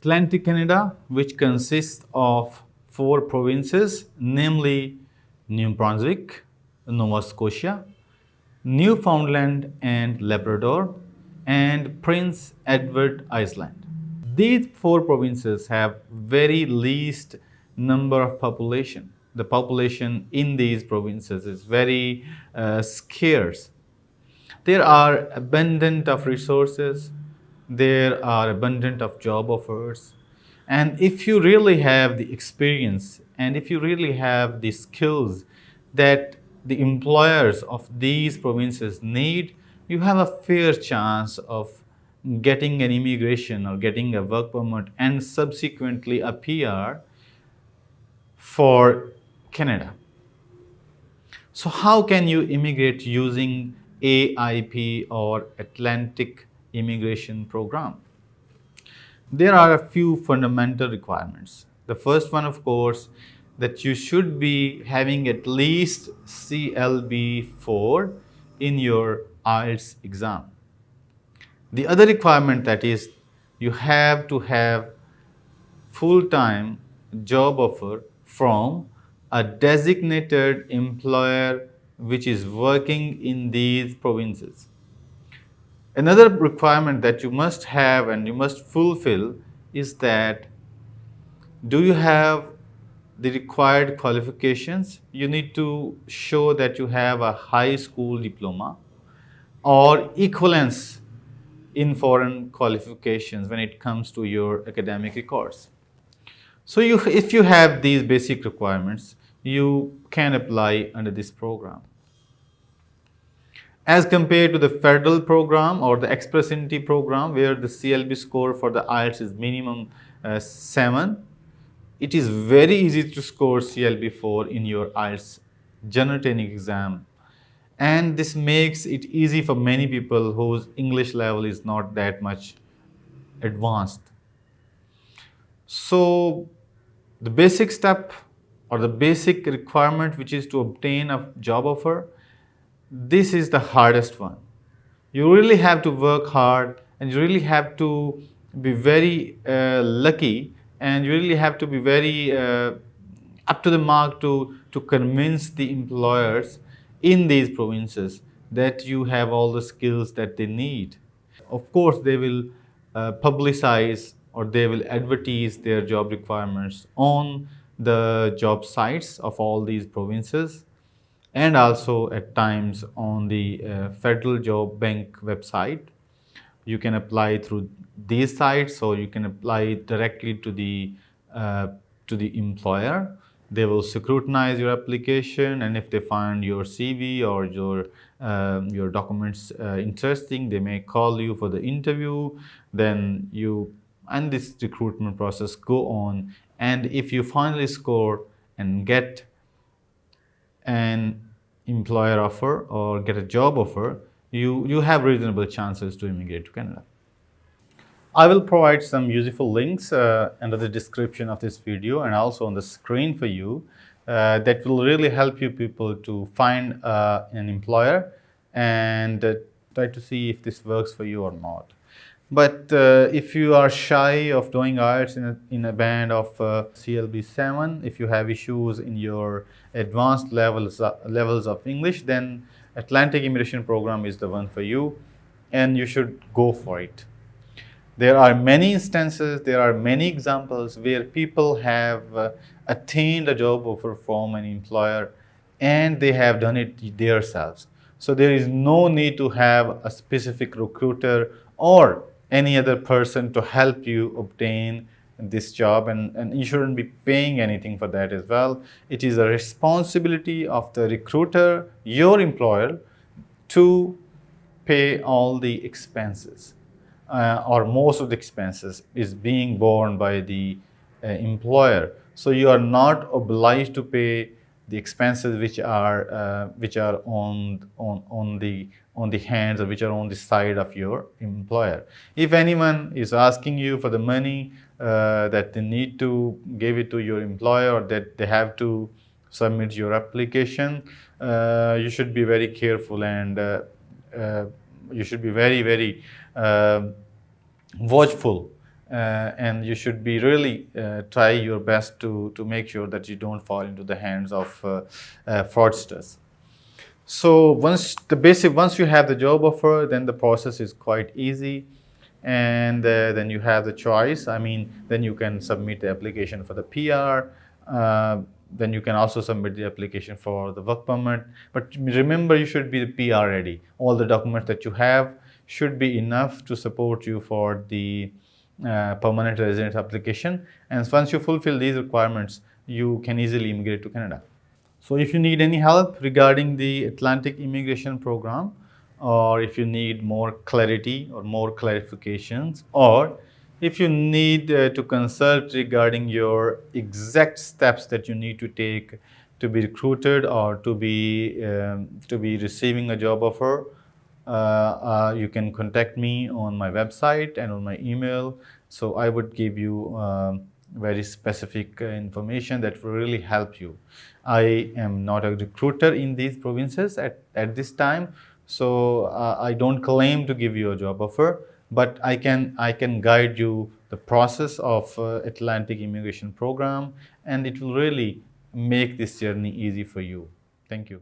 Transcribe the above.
Atlantic Canada, which consists of 4 provinces, namely New Brunswick, Nova Scotia, Newfoundland and Labrador, and Prince Edward Island. These 4 provinces have very least number of population. The population in these provinces is very scarce. There are abundant of resources, there are abundant of job offers, and if you really have the experience and if you really have the skills that the employers of these provinces need, you have a fair chance of getting an immigration or getting a work permit and subsequently a PR for Canada. So how can you immigrate using AIP or Atlantic Immigration Program? There are a few fundamental requirements. The first one, of course, that you should be having at least CLB4 in your IELTS exam. The other requirement, that is, you have to have full-time job offer from a designated employer which is working in these provinces. Another requirement that you must have and you must fulfill is that, do you have the required qualifications? You need to show that you have a high school diploma or equivalence in foreign qualifications when it comes to your academic records. So if you have these basic requirements, you can apply under this program. As compared to the federal program or the Express Entry program, where the CLB score for the IELTS is minimum 7, it is very easy to score CLB4 in your IELTS general training exam. And this makes it easy for many people whose English level is not that much advanced. So the basic step or the basic requirement, which is to obtain a job offer, this is the hardest one. You really have to work hard and you really have to be very lucky, and you really have to be very up to the mark to convince the employers in these provinces that you have all the skills that they need. Of course, they will publicize or they will advertise their job requirements on the job sites of all these provinces, and also at times on the Federal Job Bank website. You can apply through these sites, or you can apply directly to the employer. They will scrutinize your application, and if they find your CV or your documents interesting, they may call you for the interview. Then and this recruitment process go on, and if you finally score and get an employer offer or get a job offer, you have reasonable chances to immigrate to Canada. I will provide some useful links under the description of this video and also on the screen for you that will really help you people to find an employer and try to see if this works for you or not. But if you are shy of doing IELTS in a band of CLB7, if you have issues in your advanced levels of English, then Atlantic Immigration Program is the one for you, and you should go for it. There are many instances, there are many examples where people have attained a job offer from an employer and they have done it themselves. So there is no need to have a specific recruiter or any other person to help you obtain this job, and you shouldn't be paying anything for that as well. It is a responsibility of the recruiter, your employer, to pay all the expenses, or most of the expenses is being borne by the employer. So you are not obliged to pay the expenses which are on the hands, or which are on the side of your employer. If anyone is asking you for the money that they need to give it to your employer, or that they have to submit your application, you should be very careful, and you should be very watchful and you should be really try your best to make sure that you don't fall into the hands of fraudsters. So once you have the job offer, then the process is quite easy, and then you have the choice. I mean, then you can submit the application for the PR. Then you can also submit the application for the work permit. But remember, you should be the PR ready. All the documents that you have should be enough to support you for the permanent residence application. And once you fulfill these requirements, you can easily immigrate to Canada. So if you need any help regarding the Atlantic immigration program, or if you need more clarity or more clarifications, or if you need to consult regarding your exact steps that you need to take to be recruited or to be receiving a job offer, you can contact me on my website and on my email. So I would give you very specific information that will really help you. I am not a recruiter in these provinces at this time, so I don't claim to give you a job offer, but I can guide you the process of Atlantic immigration program, and it will really make this journey easy for you. Thank you.